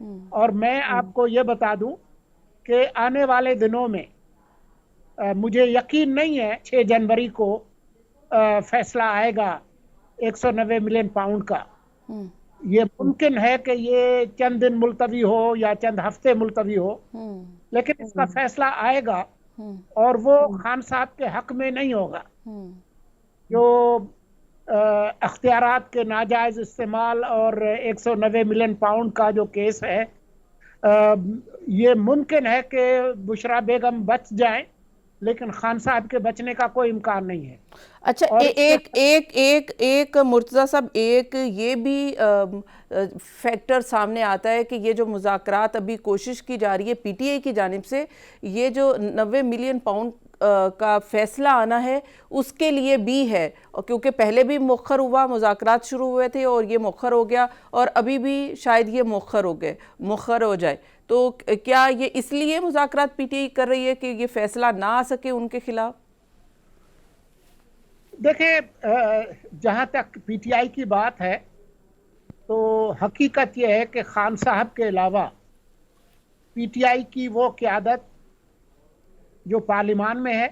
اور میں آپ کو یہ بتا دوں کہ آنے والے دنوں میں مجھے یقین نہیں ہے 6 جنوری کو فیصلہ آئے گا 190 ملین پاؤنڈ کا. یہ ممکن ہے کہ یہ چند دن ملتوی ہو یا چند ہفتے ملتوی ہو، لیکن اس کا فیصلہ آئے گا اور وہ خان صاحب کے حق میں نہیں ہوگا. جو اختیارات کے ناجائز استعمال اور 190 ملین پاؤنڈ کا جو کیس ہے، یہ ممکن ہے کہ بشرا بیگم بچ جائیں، لیکن خان صاحب کے بچنے کا کوئی امکان نہیں ہے. اچھا، ایک مرتضیٰ صاحب، ایک یہ بھی فیکٹر سامنے آتا ہے کہ یہ جو مذاکرات ابھی کوشش کی جا رہی ہے پی ٹی آئی کی جانب سے، یہ جو 90 ملین پاؤنڈ کا فیصلہ آنا ہے اس کے لیے بھی ہے، کیونکہ پہلے بھی مؤخر ہوا، مذاکرات شروع ہوئے تھے اور یہ مؤخر ہو گیا، اور ابھی بھی شاید یہ مؤخر ہو جائے. تو کیا یہ اس لیے مذاکرات پی ٹی آئی کر رہی ہے کہ یہ فیصلہ نہ آ سکے ان کے خلاف؟ دیکھیں، جہاں تک پی ٹی آئی کی بات ہے تو حقیقت یہ ہے کہ خان صاحب کے علاوہ پی ٹی آئی کی وہ قیادت جو پارلیمان میں ہے،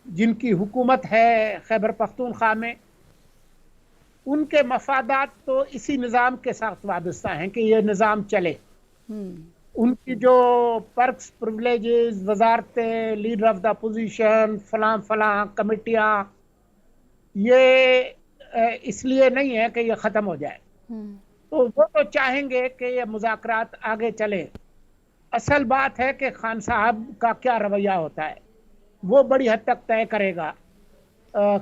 جن کی حکومت ہے خیبر پختونخوا میں، ان کے مفادات تو اسی نظام کے ساتھ وابستہ ہیں کہ یہ نظام چلے. ان کی جو پرکس، پرویلیجز، وزارتیں، لیڈر آف دا پوزیشن، فلاں کمیٹیاں، یہ اس لیے نہیں ہے کہ یہ ختم ہو جائے. تو وہ تو چاہیں گے کہ یہ مذاکرات آگے چلیں. اصل بات ہے کہ خان صاحب کا کیا رویہ ہوتا ہے، وہ بڑی حد تک طے کرے گا.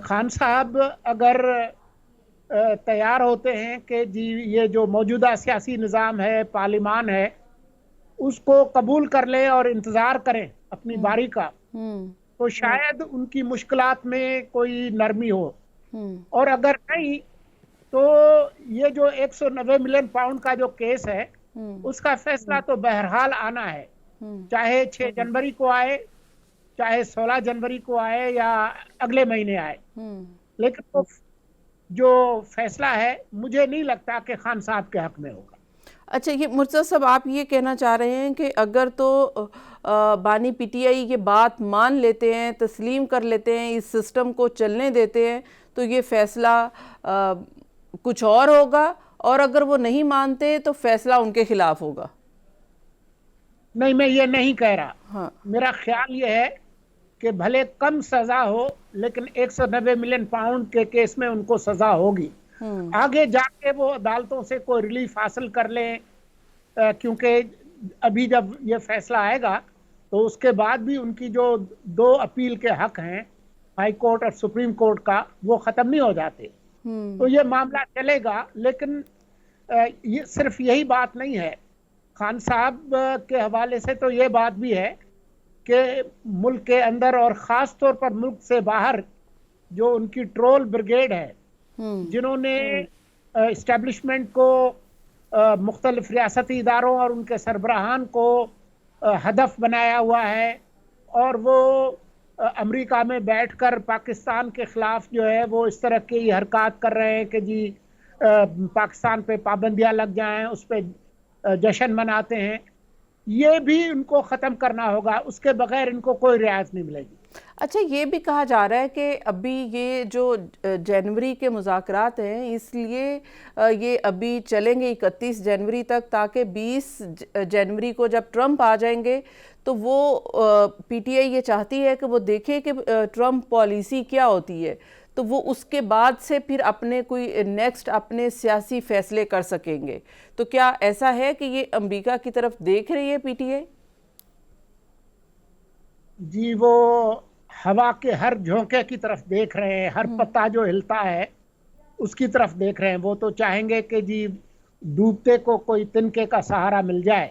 خان صاحب اگر تیار ہوتے ہیں کہ جی یہ جو موجودہ سیاسی نظام ہے، پارلیمان ہے، اس کو قبول کر لیں اور انتظار کریں اپنی باری کا، تو شاید ان کی مشکلات میں کوئی نرمی ہو. اور اگر نہیں تو یہ جو 190 ملین پاؤنڈ کا جو کیس ہے، اس کا فیصلہ تو بہرحال آنا ہے، چاہے 6 جنوری کو آئے، چاہے 16 جنوری کو آئے یا اگلے مہینے آئے. لیکن وہ جو فیصلہ ہے مجھے نہیں لگتا کہ خان صاحب کے حق میں ہوگا. اچھا، یہ مرتضیٰ صاحب آپ یہ کہنا چاہ رہے ہیں کہ اگر تو بانی پی ٹی آئی یہ بات مان لیتے ہیں، تسلیم کر لیتے ہیں، اس سسٹم کو چلنے دیتے ہیں، تو یہ فیصلہ کچھ اور ہوگا، اور اگر وہ نہیں مانتے تو فیصلہ ان کے خلاف ہوگا. نہیں، میں یہ نہیں کہہ رہا. میرا خیال یہ ہے کہ بھلے کم سزا ہو، لیکن 190 ملین پاؤنڈ کے کیس میں ان کو سزا ہوگی. آگے جا کے وہ عدالتوں سے کوئی ریلیف حاصل کر لیں، کیونکہ ابھی جب یہ فیصلہ آئے گا تو اس کے بعد بھی ان کی جو 2 اپیل کے حق ہیں، ہائی کورٹ اور سپریم کورٹ کا، وہ ختم نہیں ہو جاتے. تو یہ معاملہ چلے گا. لیکن یہ صرف یہی بات نہیں ہے، خان صاحب کے حوالے سے تو یہ بات بھی ہے کہ ملک کے اندر اور خاص طور پر ملک سے باہر جو ان کی ٹرول بریگیڈ ہے، جنہوں نے اسٹیبلشمنٹ کو، مختلف ریاستی اداروں اور ان کے سربراہان کو ہدف بنایا ہوا ہے، اور وہ امریکہ میں بیٹھ کر پاکستان کے خلاف جو ہے وہ اس طرح کی حرکات کر رہے ہیں کہ جی پاکستان پہ پابندیاں لگ جائیں، اس پہ جشن مناتے ہیں. یہ بھی ان کو ختم کرنا ہوگا، اس کے بغیر ان کو کوئی رعایت نہیں ملے گی. اچھا، یہ بھی کہا جا رہا ہے کہ ابھی یہ جو جنوری کے مذاکرات ہیں، اس لیے یہ ابھی چلیں گے 31 جنوری تک، تاکہ 20 جنوری کو جب ٹرمپ آ جائیں گے تو وہ پی ٹی آئی یہ چاہتی ہے کہ وہ دیکھے کہ ٹرمپ پالیسی کیا ہوتی ہے، تو وہ اس کے بعد سے پھر اپنے کوئی نیکسٹ اپنے سیاسی فیصلے کر سکیں گے. تو کیا ایسا ہے کہ یہ امریکہ کی طرف دیکھ رہی ہے پی ٹی آئی؟ جی، وہ ہوا کے ہر جھونکے کی طرف دیکھ رہے ہیں، ہر پتا جو ہلتا ہے اس کی طرف دیکھ رہے ہیں. وہ تو چاہیں گے کہ جی ڈوبتے کو کوئی تنکے کا سہارا مل جائے.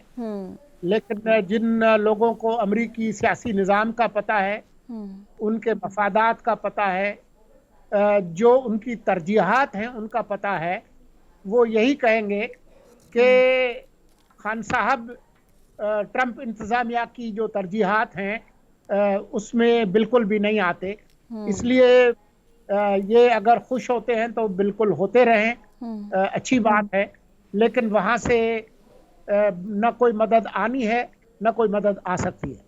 لیکن جن لوگوں کو امریکی سیاسی نظام کا پتہ ہے، ان کے مفادات کا پتہ ہے، جو ان کی ترجیحات ہیں ان کا پتہ ہے، وہ یہی کہیں گے کہ خان صاحب ٹرمپ انتظامیہ کی جو ترجیحات ہیں اس میں بالکل بھی نہیں آتے. اس لیے یہ اگر خوش ہوتے ہیں تو بالکل ہوتے رہیں، اچھی بات ہے. لیکن وہاں سے نہ کوئی مدد آنی ہے نہ کوئی مدد آ سکتی ہے۔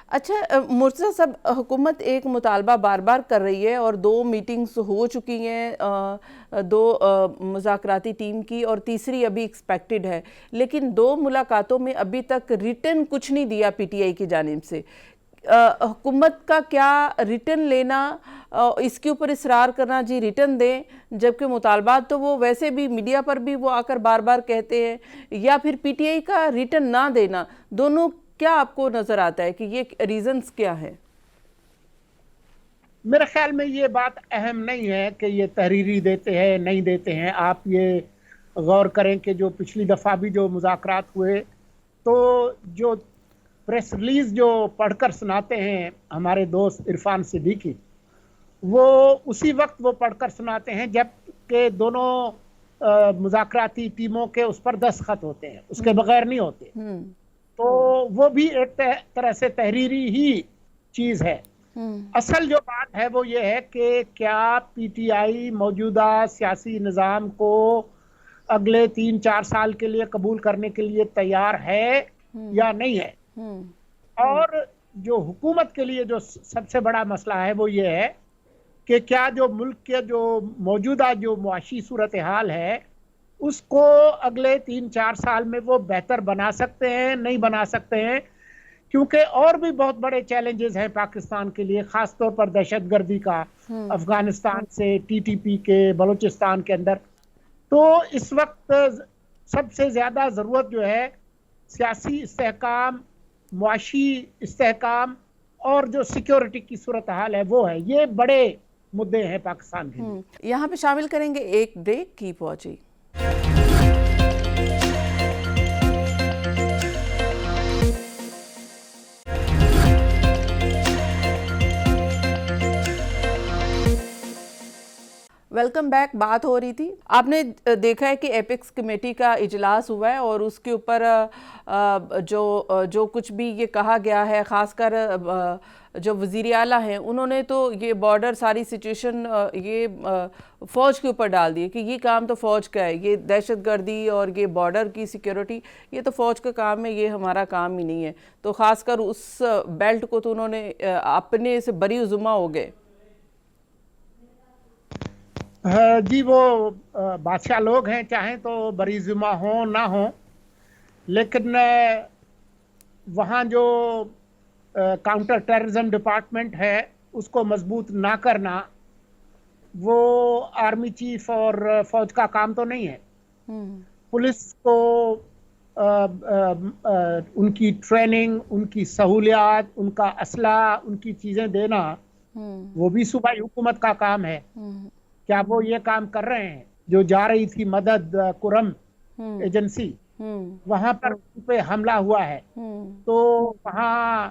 اچھا مرتضیٰ صاحب، حکومت ایک مطالبہ بار بار کر رہی ہے اور 2 میٹنگز ہو چکی ہیں 2 مذاکراتی ٹیم کی، اور تیسری ابھی ایکسپیکٹڈ ہے، لیکن 2 ملاقاتوں میں ابھی تک ریٹن کچھ نہیں دیا پی ٹی آئی کی جانب سے۔ حکومت کا کیا ریٹن لینا، اس کے اوپر اصرار کرنا جی ریٹن دیں، جبکہ مطالبات تو وہ ویسے بھی میڈیا پر بھی وہ آ کر بار بار کہتے ہیں، یا پھر پی ٹی آئی کا ریٹن نہ دینا، دونوں کیا آپ کو نظر آتا ہے کہ یہ ریزنز کیا ہے؟ میرے خیال میں یہ بات اہم نہیں ہے کہ یہ تحریری دیتے ہیں نہیں دیتے ہیں۔ آپ یہ غور کریں کہ جو پچھلی دفعہ بھی جو مذاکرات ہوئے تو جو پریس ریلیز جو پڑھ کر سناتے ہیں ہمارے دوست عرفان صدیقی، وہ اسی وقت وہ پڑھ کر سناتے ہیں جب کہ دونوں مذاکراتی ٹیموں کے اس پر دستخط ہوتے ہیں، اس کے بغیر نہیں ہوتے۔ تو وہ بھی ایک طرح سے تحریری ہی چیز ہے۔ اصل جو بات ہے وہ یہ ہے کہ کیا پی ٹی آئی موجودہ سیاسی نظام کو اگلے 3-4 سال کے لیے قبول کرنے کے لیے تیار ہے یا نہیں ہے۔ اور جو حکومت کے لیے جو سب سے بڑا مسئلہ ہے وہ یہ ہے کہ کیا جو ملک کے جو موجودہ جو معاشی صورتحال ہے اس کو اگلے 3-4 سال میں وہ بہتر بنا سکتے ہیں نہیں بنا سکتے ہیں، کیونکہ اور بھی بہت بڑے چیلنجز ہیں پاکستان کے لیے، خاص طور پر دہشت گردی کا، افغانستان سے ٹی ٹی پی کے بلوچستان کے اندر۔ تو اس وقت سب سے زیادہ ضرورت جو ہے سیاسی استحکام، معاشی استحکام اور جو سیکیورٹی کی صورتحال ہے وہ ہے۔ یہ بڑے مدعے ہیں پاکستان کے لیے۔ یہاں پہ شامل کریں گے ایک break, cap watching. Welcome back. بات ہو رہی تھی، آپ نے دیکھا ہے کہ ایپیکس کمیٹی کا اجلاس ہوا ہے اور اس کے اوپر جو کچھ بھی یہ کہا گیا ہے، خاص کر جو وزیر اعلیٰ ہیں انہوں نے تو یہ بارڈر ساری سچویشن یہ فوج کے اوپر ڈال دی کہ یہ کام تو فوج کا ہے، یہ دہشت گردی اور یہ بارڈر کی سیکیورٹی یہ تو فوج کا کام ہے، یہ ہمارا کام ہی نہیں ہے۔ تو خاص کر اس بیلٹ کو تو انہوں نے اپنے سے بری ذمہ ہو گئے۔ جی وہ بادشاہ لوگ ہیں، چاہیں تو بری ذمہ ہوں نہ ہوں، لیکن وہاں جو کاؤنٹر ٹیررزم ڈپارٹمنٹ ہے اس کو مضبوط نہ کرنا وہ آرمی چیف اور فوج کا کام تو نہیں ہے۔ پولیس کو ان کی ٹریننگ، ان کی سہولیات، ان کا اسلحہ، ان کی چیزیں دینا وہ بھی صوبائی حکومت کا کام ہے۔ کیا وہ یہ کام کر رہے ہیں؟ جو جا رہی تھی مدد کرم ایجنسی، وہاں پر ان پہ حملہ ہوا ہے، تو وہاں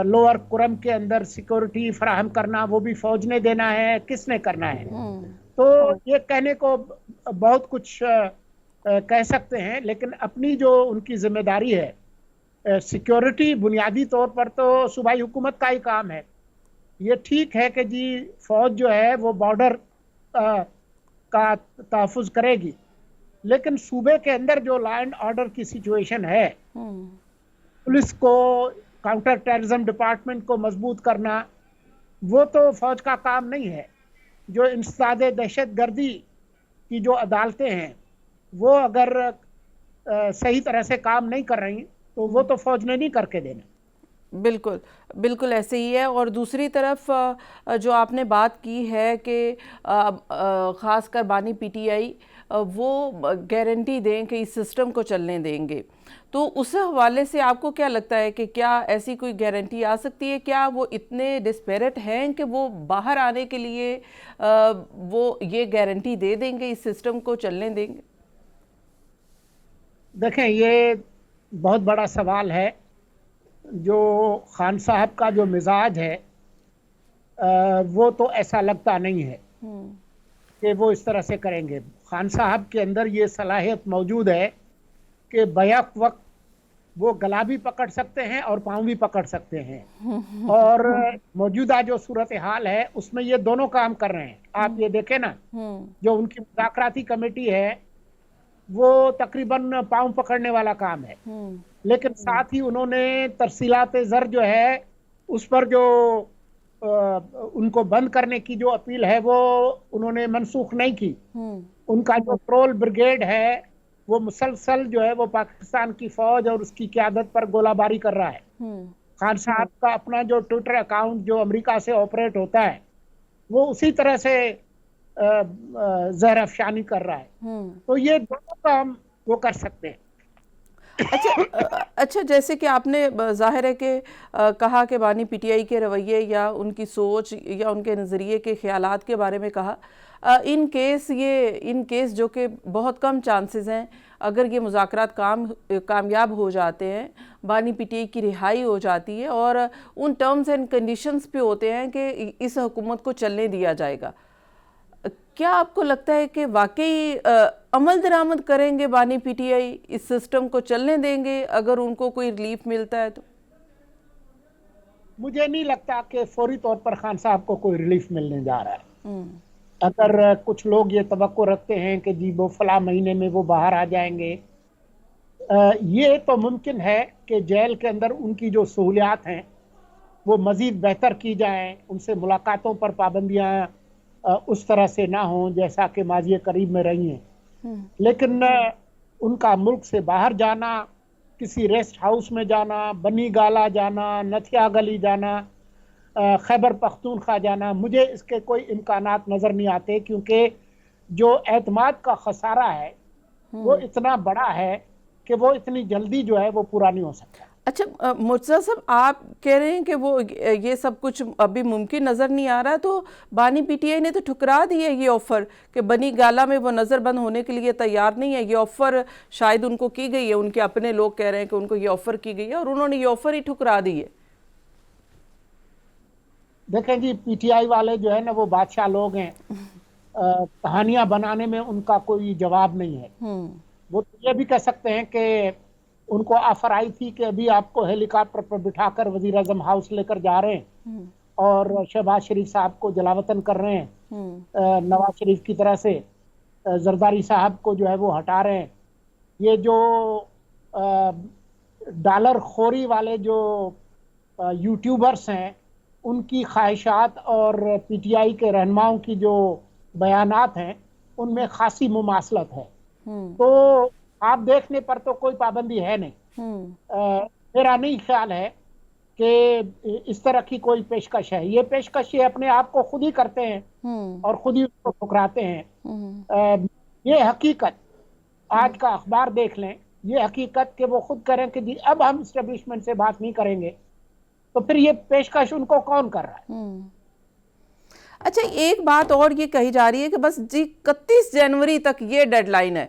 لوور کرم کے اندر سیکورٹی فراہم کرنا وہ بھی فوج نے دینا ہے، کس نے کرنا ہے؟ تو یہ کہنے کو بہت کچھ کہہ سکتے ہیں، لیکن اپنی جو ان کی ذمہ داری ہے سیکورٹی بنیادی طور پر تو صوبائی حکومت کا ہی کام ہے۔ یہ ٹھیک ہے کہ جی فوج جو ہے وہ بارڈر کا تحفظ کرے گی، لیکن صوبے کے اندر جو لا اینڈ آرڈر کی سچویشن ہے، پولیس کو، کاؤنٹر ٹیررزم ڈپارٹمنٹ کو مضبوط کرنا وہ تو فوج کا کام نہیں ہے۔ جو انسداد دہشت گردی کی جو عدالتیں ہیں وہ اگر صحیح طرح سے کام نہیں کر رہی تو وہ تو فوج نے نہیں کر کے دینا۔ بالکل بالکل ایسے ہی ہے۔ اور دوسری طرف جو آپ نے بات کی ہے کہ خاص کر بانی پی ٹی آئی وہ گارنٹی دیں کہ اس سسٹم کو چلنے دیں گے، تو اس حوالے سے آپ کو کیا لگتا ہے کہ کیا ایسی کوئی گارنٹی آ سکتی ہے؟ کیا وہ اتنے ڈسپیرٹ ہیں کہ وہ باہر آنے کے لیے وہ یہ گارنٹی دے دیں گے اس سسٹم کو چلنے دیں گے؟ دیکھیں یہ بہت بڑا سوال ہے۔ جو خان صاحب کا جو مزاج ہے وہ تو ایسا لگتا نہیں ہے کہ وہ اس طرح سے کریں گے۔ خان صاحب کے اندر یہ صلاحیت موجود ہے کہ بیک وقت وہ گلا بھی پکڑ سکتے ہیں اور پاؤں بھی پکڑ سکتے ہیں، اور موجودہ جو صورتحال ہے اس میں یہ دونوں کام کر رہے ہیں۔ آپ یہ دیکھیں نا، جو ان کی مذاکراتی کمیٹی ہے وہ تقریباً پاؤں پکڑنے والا کام ہے، لیکن ساتھ ہی انہوں نے ترسیلات زر جو ہے اس پر جو ان کو بند کرنے کی جو اپیل ہے وہ انہوں نے منسوخ نہیں کی۔ ان کا جو پٹرول بریگیڈ ہے وہ مسلسل جو ہے وہ پاکستان کی فوج اور اس کی قیادت پر گولہ باری کر رہا ہے۔ خان صاحب کا اپنا جو ٹویٹر اکاؤنٹ جو امریکہ سے آپریٹ ہوتا ہے وہ اسی طرح سے زہر افشانی کر رہا ہے، تو یہ دونوں کام وہ کر سکتے ہیں۔ اچھا، جیسے کہ آپ نے ظاہر ہے کہ کہا کہ بانی پی ٹی آئی کے رویے یا ان کی سوچ یا ان کے نظریے کے خیالات کے بارے میں کہا، ان کیس جو کہ بہت کم چانسز ہیں اگر یہ مذاکرات کامیاب ہو جاتے ہیں، بانی پی ٹی آئی کی رہائی ہو جاتی ہے اور ان ٹرمز اینڈ کنڈیشنز پہ ہوتے ہیں کہ اس حکومت کو چلنے دیا جائے گا، کیا آپ کو لگتا ہے کہ واقعی عمل درآمد کریں گے بانی P T I, us system کو چلنے دیں گے اگر ان کو کوئی ریلیف ملتا ہے تو؟ مجھے نہیں لگتا کہ فوری طور پر خان صاحب کو کوئی ریلیف ملنے جا رہا ہے۔ اگر کچھ لوگ یہ توقع رکھتے ہیں کہ جی وہ فلاں مہینے میں وہ باہر آ جائیں گے، یہ تو ممکن ہے کہ جیل کے اندر ان کی جو سہولیات ہیں وہ مزید بہتر کی جائیں، ان سے ملاقاتوں پر پابندیاں اس طرح سے نہ ہوں جیسا کہ ماضی قریب میں رہی ہیں، لیکن ان کا ملک سے باہر جانا، کسی ریسٹ ہاؤس میں جانا، بنی گالا جانا، نتھیا گلی جانا، خیبر پختونخوا جانا، مجھے اس کے کوئی امکانات نظر نہیں آتے، کیونکہ جو اعتماد کا خسارہ ہے وہ اتنا بڑا ہے کہ وہ اتنی جلدی جو ہے وہ پورا نہیں ہو سکتا۔ اچھا مرتضیٰ صاحب، آپ کہہ رہے ہیں کہ وہ یہ سب کچھ ابھی ممکن نظر نہیں آ رہا، تو بانی پی ٹی آئی نے تو ٹھکرا دی ہے یہ آفر کہ بنی گالا میں وہ نظر بند ہونے کے لیے تیار نہیں ہے۔ یہ آفر شاید ان کو کی گئی ہے، ان کے اپنے لوگ کہہ رہے ہیں کہ ان کو یہ آفر کی گئی ہے اور انہوں نے یہ آفر ہی ٹھکرا دی ہے۔ دیکھیں جی، پی ٹی آئی والے جو ہے نا وہ بادشاہ لوگ ہیں، کہانیاں بنانے میں ان کا کوئی جواب نہیں ہے۔ وہ یہ بھی کہہ سکتے ہیں کہ ان کو آفر آئی تھی کہ ابھی آپ کو ہیلی کاپٹر پر بٹھا کر وزیر اعظم ہاؤس لے کر جا رہے ہیں اور شہباز شریف صاحب کو جلاوطن کر رہے ہیں، نواز شریف کی طرح سے زرداری صاحب کو جو ہے وہ ہٹا رہے ہیں۔ یہ جو ڈالر خوری والے جو یوٹیوبرز ہیں ان کی خواہشات اور پی ٹی آئی کے رہنماؤں کی جو بیانات ہیں ان میں خاصی مماثلت ہے، تو آپ دیکھنے پر تو کوئی پابندی ہے نہیں۔ میرا نہیں خیال ہے کہ اس طرح کی کوئی پیشکش ہے، یہ پیشکش یہ اپنے آپ کو خود ہی کرتے ہیں اور خود ہی اس کو ٹھکراتے ہیں۔ یہ حقیقت آج کا اخبار دیکھ لیں، یہ حقیقت کہ وہ خود کریں کہ جی اب ہم اسٹیبلشمنٹ سے بات نہیں کریں گے، تو پھر یہ پیشکش ان کو کون کر رہا ہے؟ اچھا، ایک بات اور یہ کہی جا رہی ہے کہ بس جی 31 جنوری تک یہ ڈیڈ لائن ہے،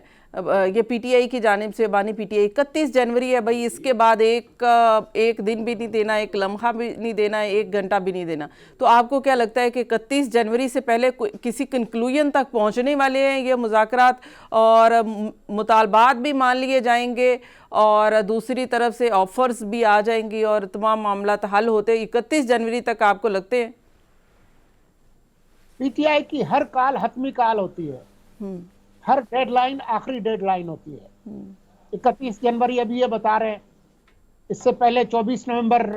یہ پی ٹی آئی کی جانب سے، بانی پی ٹی آئی 31 جنوری ہے بھائی، اس کے بعد ایک دن بھی نہیں دینا، ایک لمحہ بھی نہیں دینا، ایک گھنٹہ بھی نہیں دینا۔ تو آپ کو کیا لگتا ہے کہ 31 جنوری سے پہلے کسی کنکلوژن تک پہنچنے والے ہیں یہ مذاکرات اور مطالبات بھی مان لیے جائیں گے اور دوسری طرف سے آفرز بھی آ جائیں گی اور تمام معاملات حل ہوتے 31 جنوری تک آپ کو لگتے ہیں؟ پی ٹی آئی کی ہر کال حتمی کال ہوتی ہے، ہر ڈیڈ لائن آخری ڈیڈ لائن ہوتی ہے۔ 31 جنوری ابھی یہ بتا رہے ہیں، اس سے پہلے 24 نومبر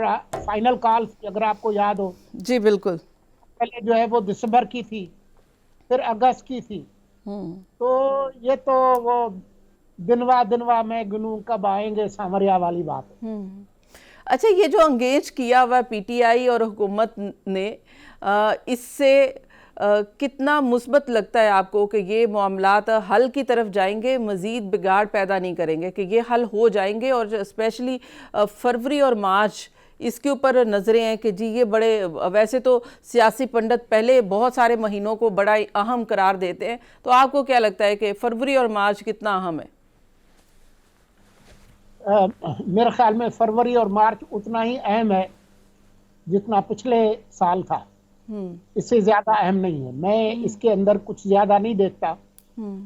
فائنل کال تھی اگر آپ کو یاد ہو۔ جی بالکل۔ پہلے جو ہے وہ دسمبر کی تھی، پھر اگست کی تھی، تو یہ تو وہ دنوا میں گنوں کب آئیں گے سامریا والی بات ہے۔ اچھا، یہ جو انگیج کیا ہوا پی ٹی آئی اور حکومت نے، اس سے کتنا مثبت لگتا ہے آپ کو کہ یہ معاملات حل کی طرف جائیں گے، مزید بگاڑ پیدا نہیں کریں گے، کہ یہ حل ہو جائیں گے؟ اور اسپیشلی فروری اور مارچ اس کے اوپر نظریں ہیں کہ جی یہ بڑے، ویسے تو سیاسی پنڈت پہلے بہت سارے مہینوں کو بڑا اہم قرار دیتے ہیں، تو آپ کو کیا لگتا ہے کہ فروری اور مارچ کتنا اہم ہے؟ میرے خیال میں فروری اور مارچ اتنا ہی اہم ہے جتنا پچھلے سال تھا، اس سے زیادہ اہم نہیں ہے۔ میں اس کے اندر کچھ زیادہ نہیں دیکھتا۔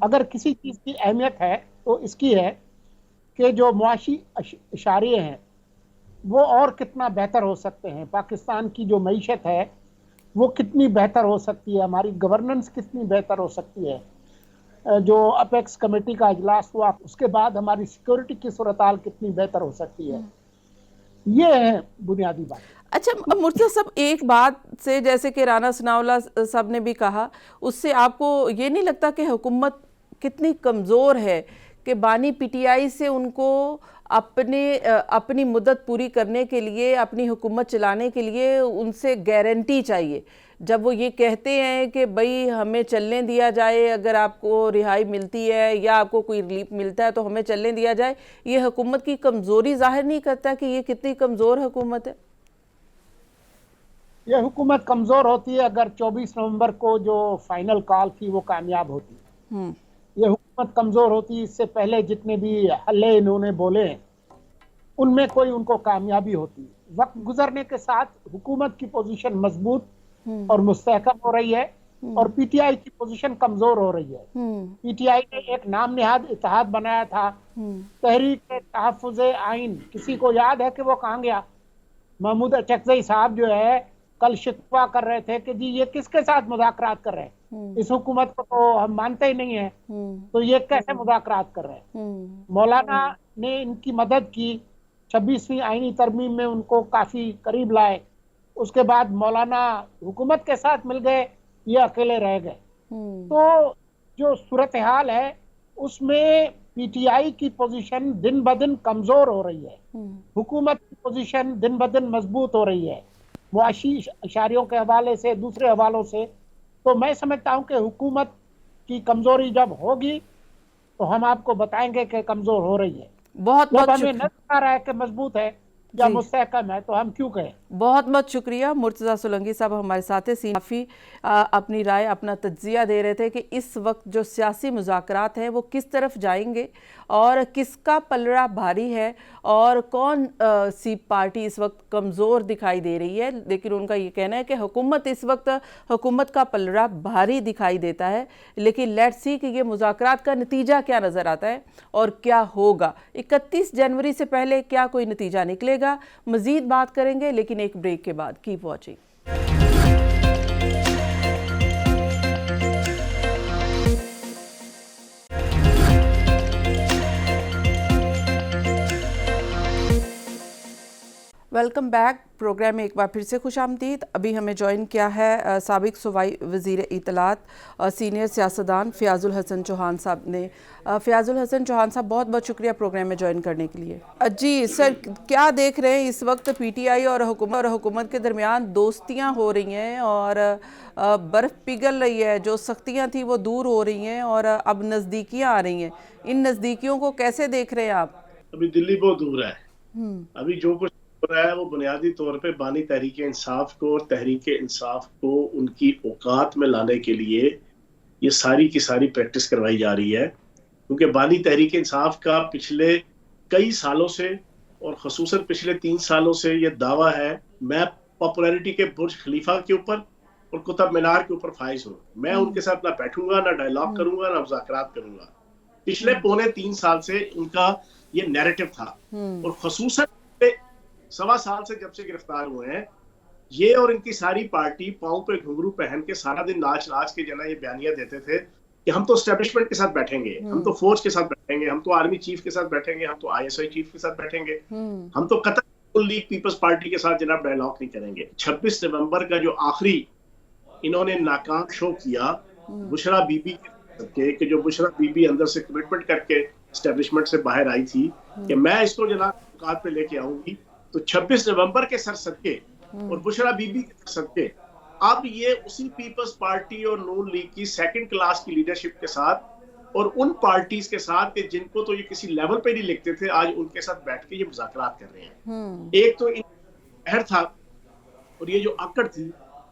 اگر کسی چیز کی اہمیت ہے تو اس کی ہے کہ جو معاشی اشاریے ہیں وہ اور کتنا بہتر ہو سکتے ہیں، پاکستان کی جو معیشت ہے وہ کتنی بہتر ہو سکتی ہے، ہماری گورننس کتنی بہتر ہو سکتی ہے، جو اپیکس کمیٹی کا اجلاس ہوا اس کے بعد ہماری سیکورٹی کی صورتحال کتنی بہتر ہو سکتی ہے. یہ ہے بنیادی بات. اچھا مرتضیٰ صاحب، ایک بات سے جیسے کہ رانا ثناءاللہ صاحب نے بھی کہا، اس سے آپ کو یہ نہیں لگتا کہ حکومت کتنی کمزور ہے کہ بانی پی ٹی آئی سے ان کو اپنی مدت پوری کرنے کے لیے، اپنی حکومت چلانے کے لیے ان سے گارنٹی چاہیے؟ جب وہ یہ کہتے ہیں کہ بھئی ہمیں چلنے دیا جائے، اگر آپ کو رہائی ملتی ہے یا آپ کو کوئی ریلیف ملتا ہے تو ہمیں چلنے دیا جائے، یہ حکومت کی کمزوری ظاہر نہیں کرتا کہ یہ کتنی کمزور حکومت ہے؟ یہ حکومت کمزور ہوتی ہے اگر 24 نومبر کو جو فائنل کال تھی وہ کامیاب ہوتی. یہ حکومت کمزور ہوتی. اس سے پہلے جتنے بھی حلے انہوں نے بولے ان میں کوئی ان کو کامیابی ہوتی. وقت گزرنے کے ساتھ حکومت کی پوزیشن مضبوط اور مستحکم ہو رہی ہے اور پی ٹی آئی کی پوزیشن کمزور ہو رہی ہے. پی ٹی آئی نے ایک نام نہاد اتحاد بنایا تھا، تحریک تحفظ آئین. کسی کو یاد ہے کہ وہ کہاں گیا؟ محمود اچکزئی صاحب جو ہے کل شکوہ کر رہے تھے کہ جی یہ کس کے ساتھ مذاکرات کر رہے ہیں، اس حکومت کو تو ہم مانتے ہی نہیں ہیں، تو یہ کیسے مذاکرات کر رہے ہیں. مولانا نے ان کی مدد کی، 26ویں آئینی ترمیم میں ان کو کافی قریب لائے. اس کے بعد مولانا حکومت کے ساتھ مل گئے، یہ اکیلے رہ گئے. تو جو صورتحال ہے اس میں پی ٹی آئی کی پوزیشن دن بدن کمزور ہو رہی ہے، حکومت کی پوزیشن دن بدن مضبوط ہو رہی ہے معاشی اشاریوں کے حوالے سے، دوسرے حوالوں سے. تو میں سمجھتا ہوں کہ حکومت کی کمزوری جب ہوگی تو ہم آپ کو بتائیں گے کہ کمزور ہو رہی ہے. بہت جب بہت ہمیں نظر آ رہا ہے کہ مضبوط ہے یا مستحکم ہے تو ہم کیوں کہیں. بہت بہت شکریہ مرتضیٰ سولنگی صاحب ہمارے ساتھ ہیں. کافی اپنی رائے، اپنا تجزیہ دے رہے تھے کہ اس وقت جو سیاسی مذاکرات ہیں وہ کس طرف جائیں گے اور کس کا پلڑا بھاری ہے اور کون سی پارٹی اس وقت کمزور دکھائی دے رہی ہے. لیکن ان کا یہ کہنا ہے کہ حکومت اس وقت، حکومت کا پلڑا بھاری دکھائی دیتا ہے. لیکن لیٹس سی کہ یہ مذاکرات کا نتیجہ کیا نظر آتا ہے اور کیا ہوگا. 31 جنوری سے پہلے کیا کوئی نتیجہ نکلے گا؟ مزید بات کریں گے لیکن ایک بریک کے بعد. Keep watching. Welcome back. Programme میں ایک بار پھر سے خوش آمدید. ابھی ہمیں جوائن کیا ہے سابق صوبائی وزیر اطلاعات اور سینئر سیاستدان فیاض الحسن چوہان صاحب نے. فیاض الحسن چوہان صاحب بہت بہت شکریہ پروگرام میں جوائن کرنے کے لیے. جی سر، کیا دیکھ رہے ہیں اس وقت پی ٹی آئی اور حکومت کے درمیان دوستیاں ہو رہی ہیں اور برف پگھل رہی ہے، جو سختیاں تھیں وہ دور ہو رہی ہیں اور اب نزدیکیاں آ رہی ہیں. ان نزدیکیوں کو کیسے دیکھ رہے ہیں آپ؟ ابھی دلی بہت دور ہے. ابھی جو کچھ ہو رہا ہے وہ بنیادی طور پہ بانی تحریک انصاف کو اور تحریک انصاف کو ان کی اوقات میں لانے کے لیے یہ ساری کی ساری پریکٹس کروائی جا رہی ہے. کیونکہ بانی تحریک انصاف کا پچھلے کئی سالوں سے اور خصوصاً پچھلے 3 سالوں سے یہ دعویٰ ہے میں پاپولیرٹی کے برج خلیفہ کے اوپر اور قطب مینار کے اوپر فائز ہوں. میں ان کے ساتھ نہ بیٹھوں گا، نہ ڈائلاگ کروں گا، نہ مذاکرات کروں گا. پچھلے 2.25 سال سے ان کا یہ نیریٹو تھا اور خصوصاً 1.25 سال سے جب سے گرفتار ہوئے ہیں یہ اور ان کی ساری پارٹی پاؤں پہ گھنگرو پہن کے سارا دن ناچ ناچ کے یہ بیانیہ دیتے تھے کہ ہم تو اسٹیبلشمنٹ کے ساتھ بیٹھیں گے، ہم تو فوج کے ساتھ بیٹھیں گے، ہم تو آرمی چیف کے ساتھ بیٹھیں گے، ہم تو آئی ایس آئی چیف کے ساتھ بیٹھیں گے، ہم تو قطر لیگ پیپلز پارٹی کے ساتھ جناب ڈائلاگ نہیں کریں گے. 26 نومبر کا جو آخری انہوں نے ناکام شو کیا بشرا بی بی کہ جو بشرا بی بی اندر سے کمٹمنٹ کر کے اسٹیبلشمنٹ سے باہر آئی تھی کہ میں اس کو جناب اوقات پہ لے کے آؤں گی، تو 26 نومبر کے سر صدقے اور بشرا بی بی کے صدقے اب یہ اسی پیپلز پارٹی اور نون لیگ کی سیکنڈ کلاس کی لیڈرشپ کے ساتھ اور ان پارٹیز کے ساتھ کہ جن کو تو یہ کسی لیول پہ نہیں لکھتے تھے آج ان کے ساتھ بیٹھ کے یہ مذاکرات کر رہے ہیں. ایک تو قہر تھا اور یہ جو اکڑ تھی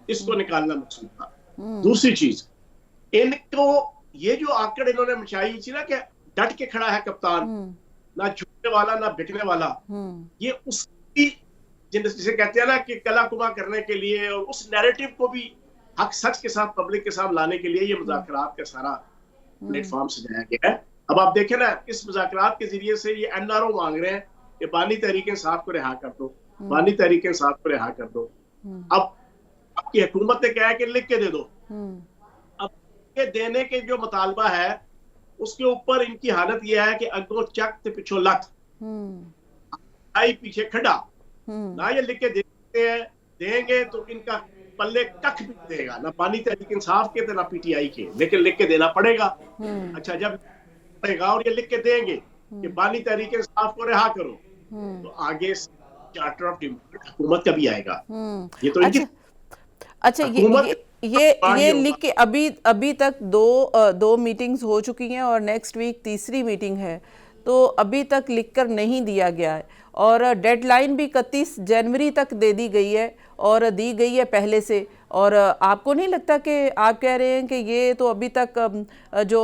اس کو نکالنا مقصود تھا. دوسری چیز ان کو یہ جو آکڑ انہوں نے مچائی تھی نا کہ ڈٹ کے کھڑا ہے کپتان، نہ جھکنے والا نہ بکنے والا، یہ اس کی جسے کہتے ہیں نا کہ کلا کما کرنے کے لیے اور اس نیریٹو کو بھی حق سچ کے ساتھ پبلک کے ساتھ لانے کے لیے یہ مذاکرات کا سارا پلیٹ فارم سجایا گیا ہے. اب آپ دیکھیں نا اس مذاکرات کے ذریعے سے یہ این آر او مانگ رہے ہیں کہ بانی تحریک انصاف کو رہا کر دو، بانی تحریک انصاف کو رہا کر دو. اب کی حکومت نے کہا ہے کہ لکھ کے دے دو. اب یہ دینے کے جو مطالبہ ہے اس کے اوپر ان کی حالت یہ ہے کہ اگوں چک تے پچھوں لت، آئی پیچھے کھڑا، نہ یہ لکھ کے دیتے ہیں دیں گے تو ان کا پلے ککھ بھی دے گا، نہ بانی تحریک انصاف کے نہ پی ٹی آئی کے، لیکن لکھ کے دینا پڑے گا۔ اچھا جب پڑے گا اور یہ لکھ کے دیں گے کہ بانی تحریک انصاف کو رہا کرو، تو آگے چارٹر آف ڈیمانڈ حکومت کا بھی آئے گا۔ یہ تو ان کی اچھا یہ لکھ کے ابھی تک دو میٹنگز ہو چکی ہیں اور نیکسٹ ویک تیسری میٹنگ ہے، تو ابھی تک لکھ کر نہیں دیا گیا ہے، اور ڈیڈ لائن بھی 31 جنوری تک دے دی گئی ہے اور دی گئی ہے پہلے سے۔ اور آپ کو نہیں لگتا کہ آپ کہہ رہے ہیں کہ یہ تو ابھی تک جو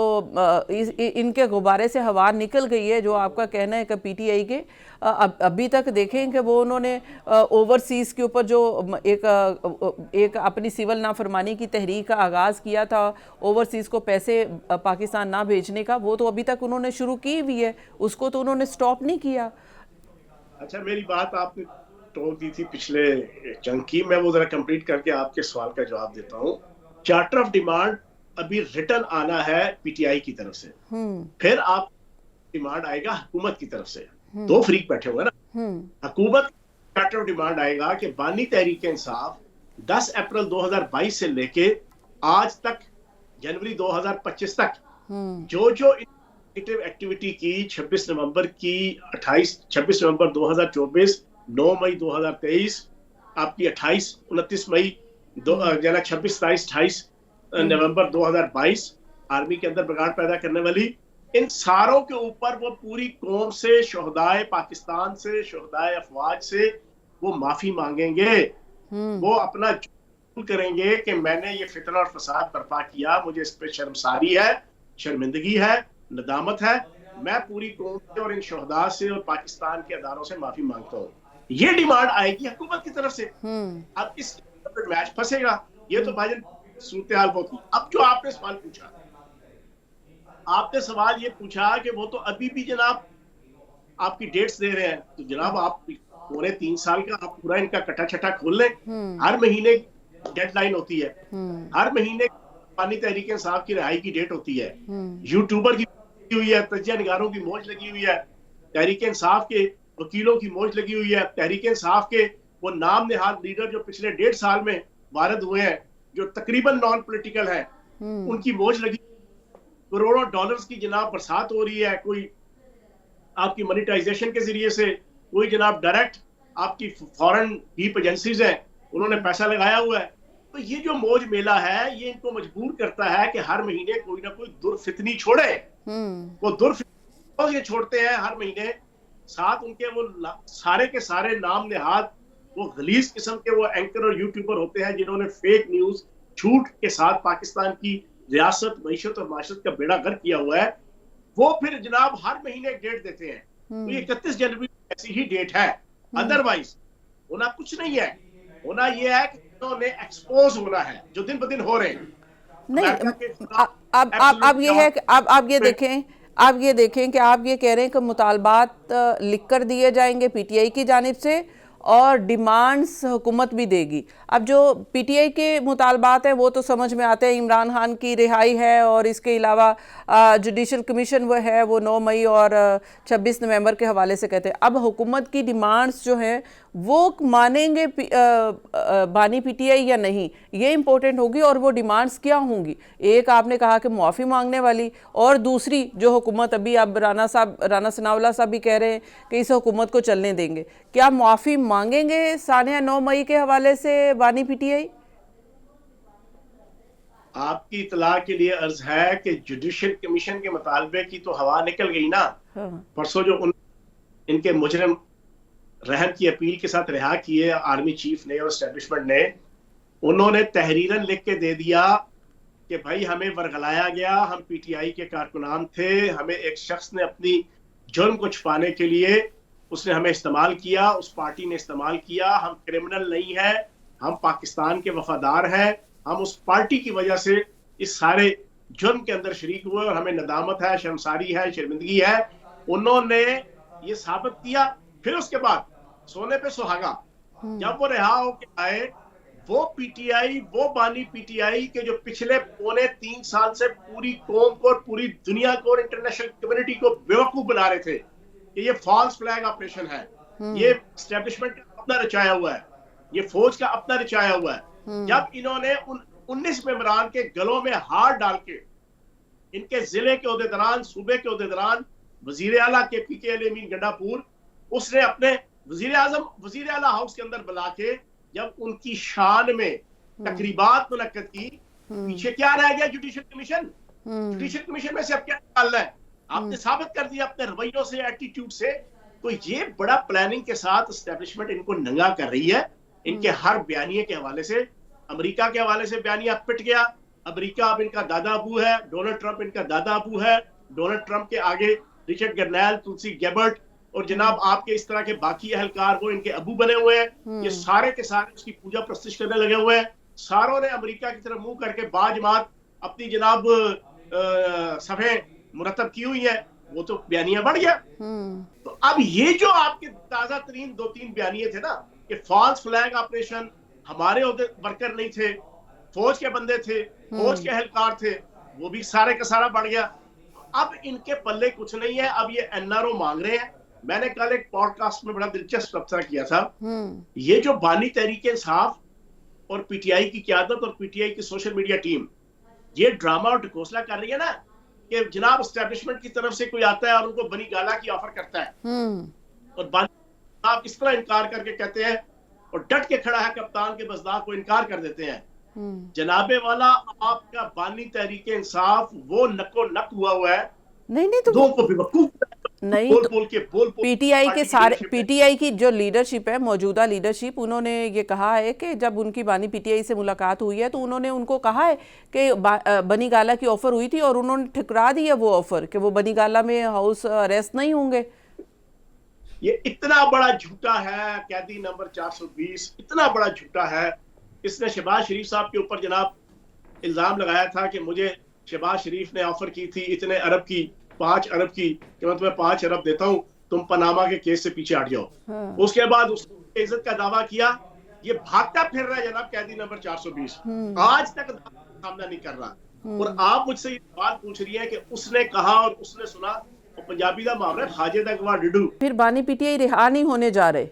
ان کے غبارے سے ہوا نکل گئی ہے، جو آپ کا کہنا ہے کہ پی ٹی آئی کے ابھی تک دیکھیں کہ وہ انہوں نے اوورسیز کے اوپر جو ایک اپنی سول نافرمانی کی تحریک کا آغاز کیا تھا، اوورسیز کو پیسے پاکستان نہ بھیجنے کا، وہ تو ابھی تک انہوں نے شروع کی ہوئی ہے، اس کو تو انہوں نے سٹاپ نہیں کیا۔ اچھا میری بات آپ نے ٹوک دی تھی پچھلے جنگ کی، میں وہ ذرا کمپلیٹ کر کے آپ کے سوال کا جواب دیتا ہوں۔ چارٹر آف ڈیمانڈ ابھی ریٹن آنا ہے پی ٹی آئی کی طرف سے، پھر آپ ڈیمانڈ آئے گا حکومت کی طرف سے، دو فریق بیٹھے ہوئے نا۔ حکومت چارٹر آف ڈیمانڈ آئے گا کہ بانی تحریک انصاف 10 اپریل 2022 سے لے کے آج تک جنوری 2025 تک جو ایکٹیویٹی کی 26 نومبر کی 26 نومبر 2024، 9 مئی 2023، آپ کی 29 مئی 26، 27، 28 نومبر 2022 آرمی کے اندر بگاڑ پیدا کرنے والی، ان ساروں کے اوپر وہ پوری قوم سے، شہدائے پاکستان سے، شہدائے افواج سے وہ معافی مانگیں گے، وہ اپنا کریں گے کہ میں نے یہ فتنہ اور فساد برپا کیا، مجھے اس پہ شرمساری ہے، شرمندگی ہے، ندامت ہے، میں پوری قوم سے اور ان شہداء سے اور پاکستان کے اداروں سے معافی مانگتا ہوں۔ یہ ڈیمانڈ آئے گی حکومت کی طرف سے۔ اب اس میچ پھنسے گا، یہ تو بھائی صورتحال وہ تھی۔ اب جو آپ نے سوال پوچھا، آپ نے سوال یہ پوچھا کہ وہ تو ابھی بھی جناب آپ کی ڈیٹس دے رہے ہیں، تو جناب آپ پورے 3 سال کا آپ پورا ان کا کٹا چھٹا کھول لیں۔ ہر مہینے ڈیڈ لائن ہوتی ہے، ہر مہینے بانی تحریک انصاف کی رہائی کی ڈیٹ ہوتی ہے، یوٹیوبر کی ہوئی ہے، تجزیہ نگاروں کی موج لگی ہوئی ہے، تحریک انصاف کے وکیلوں کی موج لگی ہوئی ہے، تحریک انصاف کے وہ نام نہاد لیڈر جو پچھلے 1.5 سال میں وارد ہوئے ہیں، جو تقریباً نان پولیٹیکل ہیں، ان کی موج لگی، کروڑوں ڈالرز کی جناب برسات ہو رہی ہے، کوئی آپ کی منیٹائزیشن کے ذریعے سے، کوئی جناب ڈائریکٹ آپ کی فورن ہیپ ایجنسیز ہیں، انہوں نے پیسہ لگایا ہوا ہے۔ تو یہ جو موج میلہ ہے یہ ان کو مجبور کرتا ہے کہ ہر مہینے کوئی نہ کوئی درفتنی چھوڑے، وہ درفتنی یہ چھوڑتے ہیں ہر مہینے، ساتھ ان کے وہ سارے کے سارے نام نہاد وہ غلیظ قسم کے وہ اینکر اور یوٹیوبر ہوتے ہیں جنہوں نے فیک نیوز جھوٹ کے ساتھ پاکستان کی ریاست، معیشت اور معاشرت کا بیڑا غرق کیا ہوا ہے، وہ پھر جناب ہر مہینے ایک ڈیٹ دیتے ہیں۔ تو یہ 31 جنوری ایسی ہی ڈیٹ ہے، ادروائز ہونا کچھ نہیں ہے، ہونا یہ ہے کہ انہوں نے ایکسپوز ہونا ہے جو دن بدن ہو رہے ہیں۔ نہیں اب یہ ہے کہ آپ یہ دیکھیں کہ آپ یہ کہہ رہے ہیں کہ مطالبات لکھ کر دیے جائیں گے پی ٹی آئی کی جانب سے اور ڈیمانڈز حکومت بھی دے گی۔ اب جو پی ٹی آئی کے مطالبات ہیں وہ تو سمجھ میں آتے ہیں، عمران خان کی رہائی ہے، اور اس کے علاوہ جوڈیشل کمیشن وہ ہے، وہ 9 مئی اور 26 نومبر کے حوالے سے کہتے ہیں۔ اب حکومت کی ڈیمانڈز جو ہیں وہ مانیں گے بانی پی ٹی آئی یا نہیں، یہ امپورٹنٹ ہوگی، اور وہ ڈیمانڈز کیا ہوں گی؟ ایک آپ نے کہا کہ معافی مانگنے والی، اور دوسری جو حکومت ابھی اب رانا ثناء اللہ صاحب بھی کہہ رہے ہیں کہ اس حکومت کو چلنے دیں گے، کیا معافی مانگیں گے سانحہ 9 مئی کے حوالے سے بانی پی ٹی آئی؟ آپ کی اطلاع کے لیے عرض ہے کہ جوڈیشل کمیشن کے مطالبے کی تو ہوا نکل گئی نا۔ پرسوں جو ان کے مجرم رحم کی اپیل کے ساتھ رہا کیے آرمی چیف نے اور اسٹیبلشمنٹ نے، انہوں نے تحریراً لکھ کے دے دیا کہ بھائی ہمیں ورگلایا گیا، ہم پی ٹی آئی کے کارکنان تھے، ہمیں ایک شخص نے اپنی جرم کو چھپانے کے لیے اس نے ہمیں استعمال کیا، اس پارٹی نے استعمال کیا، ہم کرمنل نہیں ہیں، ہم پاکستان کے وفادار ہیں، ہم اس پارٹی کی وجہ سے اس سارے جرم کے اندر شریک ہوئے اور ہمیں ندامت ہے، شرمساری ہے، شرمندگی ہے۔ انہوں نے یہ ثابت کیا، پھر اس کے بعد سونے پہ سہاگا جب وہ رہا ہو کے آئے وہ پی ٹی آئی، وہ بانی پی ٹی آئی کے جو پچھلے 3.25 سال سے پوری قوم کو اور پوری دنیا کو اور انٹرنیشنل کمیونٹی کو بیوقوف بنا رہے تھے کہ یہ فالس فلیگ آپریشن ہے، یہ اسٹیبلشمنٹ کا اپنا رچایا ہوا ہے، یہ فوج کا اپنا رچایا ہوا ہے. جب انہوں نے 19 ممبران کے گلوں میں ہار ڈال کے ان کے ضلع کے عہدیداران، صوبے کے عہدیداران، وزیر اعلیٰ کے پی کے علی امین گنڈا پور، اس نے اپنے وزیر اعلیٰ ہاؤس کے اندر بلا کے جب ان کی شان میں تقریبات منعقد کی، پیچھے کیا رہ گیا جوڈیشل کمیشن؟ جوڈیشل کمیشن میں سے اب کیا نکالنا ہے؟ آپ نے ثابت کر دیا اپنے رویوں سے، ایٹیٹیوڈ سے. تو یہ بڑا پلاننگ کے ساتھ اسٹیبلشمنٹ ان کو ننگا کر رہی ہے. ان کے ہر بیانیے کے حوالے سے، امریکہ کے حوالے سے بیانیہ پٹ گیا. امریکہ اب ان کا دادا ابو ہے، ڈونلڈ ٹرمپ ان کا دادا ابو ہے. ڈونلڈ ٹرمپ کے آگے رچرڈ گرنیل، تلسی گیبرٹ اور جناب آپ کے اس طرح کے باقی اہلکار وہ ان کے ابو بنے ہوئے ہیں. یہ سارے کے سارے اس کی پوجا پرستش کرنے لگے ہوئے ہیں. ساروں نے امریکہ کی طرف منہ کر کے باجماعت اپنی جناب صفحے مرتب کی ہوئی ہے. وہ تو بیانیہ بڑھ گیا. تو اب یہ جو آپ کے تازہ ترین 2-3 بیانیے تھے نا کہ فالس فلیگ آپریشن، ہمارے ورکر نہیں تھے، فوج کے بندے تھے، فوج کے اہلکار تھے، وہ بھی سارے کا سارا بڑھ گیا. اب ان کے پلے کچھ نہیں ہے. اب یہ این آر او مانگ رہے ہیں. میں نے کل ایک پوڈ کاسٹ میں بڑا دلچسپ تبصرہ کیا تھا. یہ جو بانی تحریک انصاف اور پی ٹی آئی کی قیادت اور پی ٹی آئی کی سوشل میڈیا ٹیم یہ ڈرامہ اور ڈھکوسلا کر رہی ہے نا کہ جناب اسٹیبلشمنٹ کی طرف سے کوئی آتا ہے اور ان کو بنی گالا کی آفر کرتا ہے اور بانی آپ اس طرح انکار کر کے کہتے ہیں اور ڈٹ کے کھڑا ہے کپتان کے مزداق کو انکار کر دیتے ہیں. جناب والا آپ کا بانی تحریک انصاف وہ نکو نک ہوا ہے. نہیں تو کو بیوقوف نہیں، پی ٹی آئی کے سارے پی ٹی آئی کی جو لیڈرشپ ہے، موجودہ لیڈرشپ، انہوں نے یہ کہا ہے کہ جب ان کی بانی پی ٹی آئی سے ملاقات ہوئی ہے تو انہوں نے ان کو کہا ہے کہ بنی گالا کی آفر ہوئی تھی اور انہوں نے ٹھکرا دیا وہ آفر کہ وہ بنی گالا میں ہاؤس اریسٹ نہیں ہوں گے. یہ اتنا بڑا جھوٹا ہے قیدی نمبر 420، اتنا بڑا جھوٹا ہے. اس نے شہباز شریف صاحب کے اوپر جناب الزام لگایا تھا کہ مجھے شہباز شریف نے آفر کی تھی اتنے ارب کی، 5 ارب کی، کہ میں تمہیں 5 ارب دیتا ہوں، تم پاناما کے کیس سے پیچھے ہٹ جاؤ. اس کے بعد اس نے عزت کا دعویٰ کیا. یہ بھاگتا پھر رہا ہے جناب قیدی نمبر 420، آج تک سامنا نہیں کر رہا. اور آپ مجھ سے یہ سوال پوچھ رہی ہیں کہ اس نے کہا اور اس نے سنا. پنجابی دا محاورہ ہے خواجے دا گواہ ڈڈو. پھر بانی پی ٹی آئی رہا نہیں ہونے جا رہے.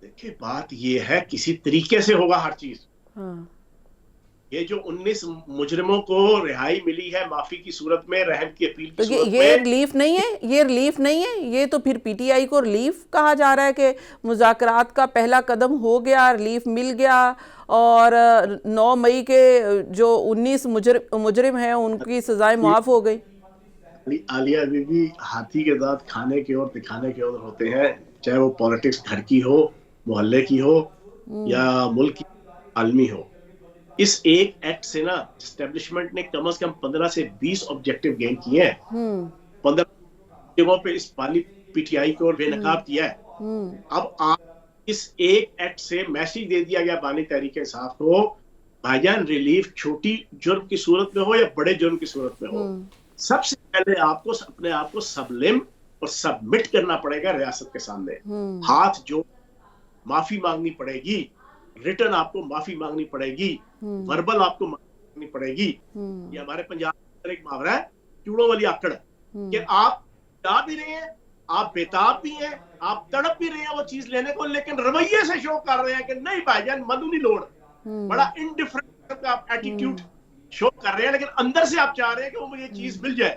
دیکھیں بات یہ ہے کسی طریقے سے ہوگا ہر چیز. یہ جو 19 مجرموں کو رہائی ملی ہے معافی کی صورت میں، رحم کی اپیل کی صورت میں، یہ ریلیف نہیں ہے، یہ ریلیف نہیں ہے. یہ تو پھر پی ٹی آئی کو ریلیف کہا جا رہا ہے کہ مذاکرات کا پہلا قدم ہو گیا، ریلیف مل گیا اور 9 مئی کے جو 19 مجرم ہیں ان کی سزائیں معاف ہو گئی. عالیہ بی بی ہاتھی کے دانت کھانے کے اور دکھانے کے اور ہوتے ہیں، چاہے وہ پولیٹکس گھر کی ہو، محلے کی ہو یا ملک کی عالمی ہو. اس ایک ایکٹ سے نا اسٹیبلشمنٹ نے کم از کم 15 سے 20 آبجیکٹیو گین کیے ہیں. 15 جگہوں پہ اس بانی پی ٹی آئی کو بے نقاب کیا ہے. اب آپ اس ایک ایکٹ سے میسیج دے دیا گیا بانی تحریک انصاف کو، بھائی جان ریلیف چھوٹی جرم کی صورت میں ہو یا بڑے جرم کی صورت میں ہو، سب سے پہلے آپ کو اپنے آپ کو سبلم اور سبمٹ کرنا پڑے گا ریاست کے سامنے. ہاتھ جو معافی مانگنی پڑے گی، ریٹن آپ کو معافی مانگنی پڑے گی، وربل آپ کو مانگنی پڑے گی. یہ ہمارے پنجاب میں ایک محاورہ ہے چوڑوں والی آکڑ، کہ آپ جا بھی رہے ہیں، آپ بیتاب بھی ہیں، آپ تڑپ بھی رہے ہیں وہ چیز لینے کو، لیکن رویے سے شو کر رہے ہیں کہ نہیں بھائی جان مدو نہیں لوڑ. بڑا انڈیفرنٹ آپ ایٹیٹیوڈ شو کر رہے ہیں، لیکن اندر سے آپ چاہ رہے ہیں کہ وہ مجھے چیز مل جائے.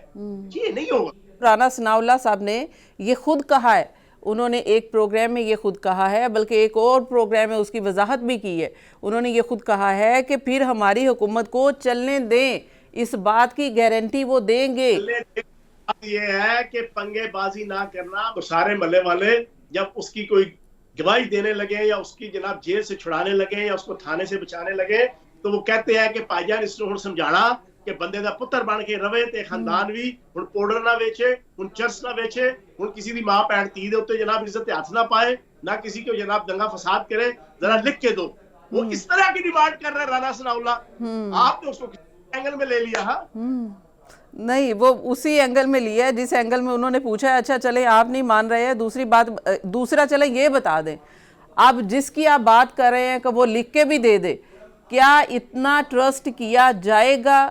یہ نہیں ہوگا. رانا ثناء اللہ صاحب نے یہ خود کہا ہے، انہوں نے ایک پروگرام میں یہ خود کہا ہے، بلکہ ایک اور پروگرام میں اس کی وضاحت بھی کی ہے. انہوں نے یہ خود کہا ہے کہ پھر ہماری حکومت کو چلنے دیں، اس بات کی گارنٹی وہ دیں گے. یہ ہے کہ پنگے بازی نہ کرنا. سارے ملے والے جب اس کی کوئی گواہی دینے لگے یا اس کی جناب جیل سے چھڑانے لگے یا اس کو تھانے سے بچانے لگے تو وہ کہتے ہیں کہ پائی جان اس نے ہن سمجھانا کہ بندے دا پتر بن کے روے تے خاندان بھی ہن پاؤڈر نہ ویچے، ہن چرس نہ ویچے، ہن کسی دی ماں بہن تھی دے اوتے جناب عزت ہاتھ نہ پائے، نہ کسی کو جناب دنگا فساد کرے، ذرا لکھ کے دو. وہ اس طرح کی ڈیمانڈ کر رہے رانا ثناء اللہ. آپ نے اس کو کس اینگل میں لے لیا؟ ہاں نہیں، وہ اسی اینگل میں لیا ہے جس اینگل میں انہوں نے پوچھا ہے اچھا چلیں آپ نہیں مان رہے ہیں، دوسری بات دوسرا چلیں یہ بتا دیں اب جس کی آپ بات کر رہے ہیں کہ وہ لکھ کے بھی دے دے, کیا اتنا ٹرسٹ کیا جائے گا؟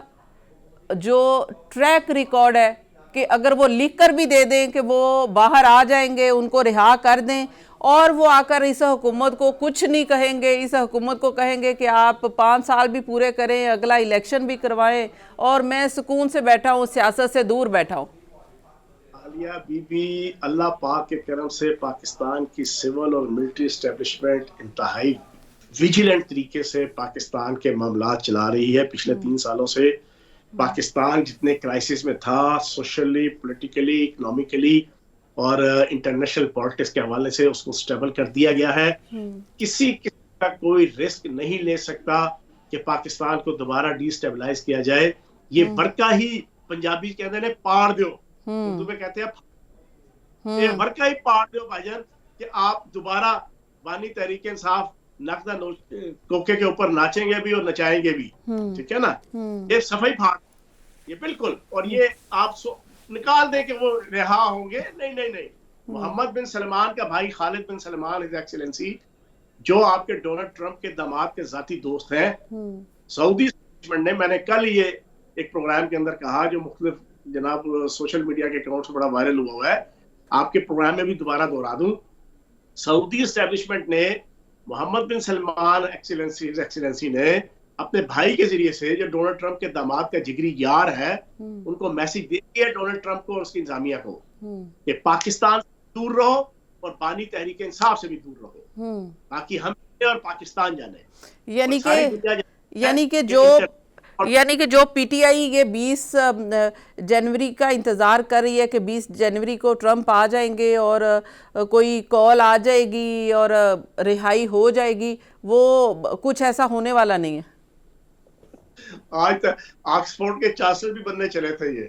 جو ٹریک ریکارڈ ہے کہ اگر وہ لکھ کر بھی دے دیں کہ وہ باہر آ جائیں گے, ان کو رہا کر دیں, اور وہ آ کر اس حکومت کو کچھ نہیں کہیں گے, اس حکومت کو کہیں گے کہ آپ 5 سال بھی پورے کریں, اگلا الیکشن بھی کروائیں, اور میں سکون سے بیٹھا ہوں, سیاست سے دور بیٹھا ہوں. عالیہ بی بی اللہ پاک کے کرم سے پاکستان کی سول اور ملٹری اسٹیبلشمنٹ انتہائی ویجیلنٹ طریقے سے پاکستان کے معاملات چلا رہی ہے. پچھلے 3 سالوں سے پاکستان جتنے کرائسس میں تھا, سوشلی, پولیٹیکلی, اکنامکلی اور انٹرنیشنل پالیٹکس کے حوالے سے, اس کو سٹیبل کر دیا گیا ہے. کسی کا کوئی رسک نہیں لے سکتا کہ پاکستان کو دوبارہ ڈی سٹیبلائز کیا جائے. یہ برقع ہی پنجابی کہتے ہیں پاڑ دیو, اردو میں کہتے ہیں یہ برقع ہی پاڑ دیو بھائی جان, کہ آپ دوبارہ بانی تحریک انصاف نقدہ کوکے کے اوپر ناچیں گے بھی اور نچائیں گے بھی, ٹھیک ہے نا, یہ صفائی پھاڑ یہ بالکل. اور یہ آپ نکال دیں کہ وہ رہا ہوں گے, نہیں. محمد بن سلمان کا بھائی خالد بن سلمان ہز ایکسیلنسی, جو آپ کے ڈونلڈ ٹرمپ کے داماد کے ذاتی دوست ہیں, سعودی نے, میں نے کل یہ ایک پروگرام کے اندر کہا جو مختلف جناب سوشل میڈیا کے اکاؤنٹ سے بڑا وائرل ہوا ہے, آپ کے پروگرام میں بھی دوبارہ دہرا دوں, سعودی اسٹیبلشمنٹ نے محمد بن سلمان ایکسیلنسی نے اپنے بھائی کے ذریعے سے, جو ڈونلڈ ٹرمپ کے داماد کا جگری یار ہے, ان کو میسج دے دیا ڈونلڈ ٹرمپ کو اور اس کی انتظامیہ کو کہ پاکستان سے دور رہو اور بانی تحریک انصاف سے بھی دور رہو, باقی ہم اور پاکستان جانے. یعنی کہ جو پی ٹی آئی یہ 20 جنوری کا انتظار کر رہی ہے کہ 20 جنوری کو ٹرمپ آ جائیں گے اور کوئی کال آ جائے گی اور رہائی ہو جائے گی, وہ کچھ ایسا ہونے والا نہیں ہے. آج تک آکسفورڈ کے چانسلر بھی بننے چلے تھے یہ.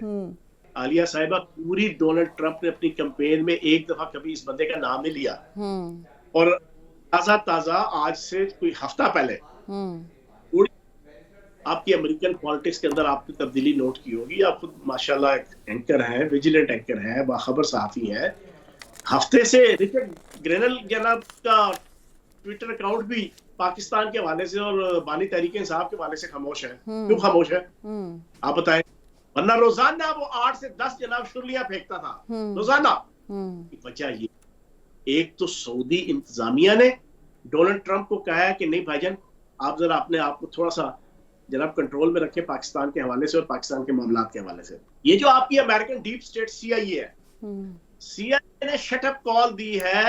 عالیہ صاحبہ, پوری ڈونلڈ ٹرمپ نے اپنی کمپین میں ایک دفعہ کبھی اس بندے کا نام نہیں لیا, اور تازہ آج سے کوئی ہفتہ پہلے آپ کی امریکن پالیٹکس کے اندر آپ کی تبدیلی نوٹ کی ہوگی. آپ خود ماشاءاللہ ایک اینکر ہیں, ویجیلنٹ اینکر ہیں, باخبر صحافی ہیں. ہفتے سے رچرڈ گرینل جناب کا ٹویٹر اکاؤنٹ بھی پاکستان کے حوالے سے اور بانی تحریک انصاف کے حوالے سے خاموش ہے. کیوں خاموش ہے آپ بتائیں؟ ورنہ روزانہ وہ 8 سے 10 جناب شرلیاں پھینکتا تھا روزانہ. وجہ یہ, ایک تو سعودی انتظامیہ نے ڈونلڈ ٹرمپ کو کہا ہے کہ نہیں بھائی جان, آپ ذرا اپنے آپ کو تھوڑا سا جناب کنٹرول میں رکھے پاکستان کے حوالے سے اور پاکستان کے معاملات کے حوالے سے. یہ جو آپ کی امریکن ڈیپ سٹیٹ سی آئی اے ہے, سی آئی اے نے شٹ اپ کال دی ہے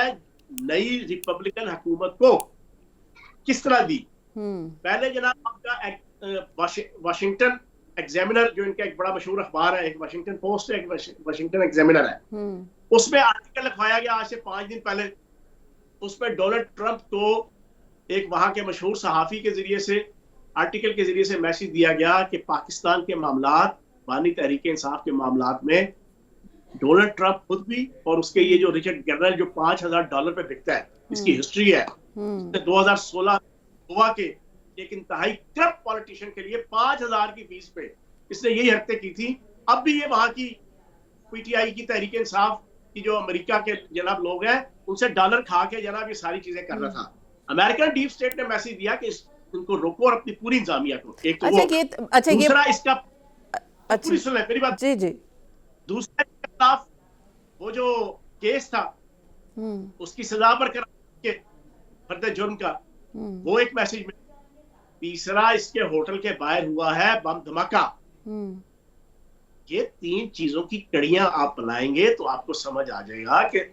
نئی ریپبلکن حکومت کو. کس طرح دی؟ پہلے جناب آپ کا واشنگٹن ایگزامینر, جو ان کا ایک بڑا مشہور اخبار ہے, ایک واشنگٹن پوسٹ ہے, ایک واشنگٹن ایگزامینر ہے, اس میں آرٹیکل لکھوایا گیا آج سے 5 دن پہلے. اس میں ڈونلڈ ٹرمپ کو ایک وہاں کے مشہور صحافی کے ذریعے سے, آرٹیکل کے ذریعے سے میسج دیا گیا کہ پاکستان کے معاملات, بانی تحریک انصاف کے معاملات میں ڈونلڈ ٹرمپ خود بھی, اور اس کے یہ جو رچرڈ گرنل جو $5,000 پہ بکتا ہے, اس کی ہسٹری ہے. 2016 گوا کے ایک انتہائی کرپٹ پالیٹیشین کے لیے 5,000 کی فیس پہ اس نے یہی حرکتیں کی تھی. اب بھی یہ وہاں کی پی ٹی آئی کی تحریک انصاف کی جو امریکہ کے جناب لوگ ہیں, ان سے ڈالر کھا کے جناب یہ ساری چیزیں کر رہا تھا. امریکن ڈیپ سٹیٹ نے میسج دیا کہ ان کو روکو اور اپنی پوری انتظامیہ کو. ایک تو دوسرا اس کا پوری سن لیں میری بات. جی دوسرا خلاف وہ جو کیس تھا اس کی سزا پر کے فرد جرم کا, وہ ایک میسج میں. تیسرا اس کے ہوٹل کے باہر ہوا ہے بم دھماکہ. یہ 3 چیزوں کی کڑیاں آپ بنائیں گے تو آپ کو سمجھ آ جائے گا کہ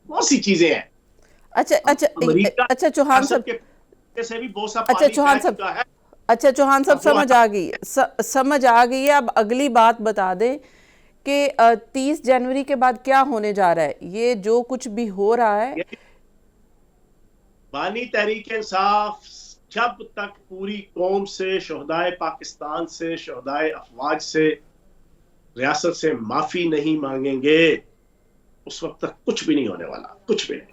کون سی چیزیں ہیں. اچھا چوہان صاحب, چوہان صاحب سمجھ آ گئی ہے. اب اگلی بات بتا دیں کہ 30 جنوری کے بعد کیا ہونے جا رہا ہے. یہ جو کچھ بھی ہو رہا ہے, بانی تحریک انصاف جب تک پوری قوم سے, شہدائے پاکستان سے, شہدائے افواج سے, ریاست سے معافی نہیں مانگیں گے, اس وقت تک کچھ بھی نہیں ہونے والا, کچھ بھی نہیں.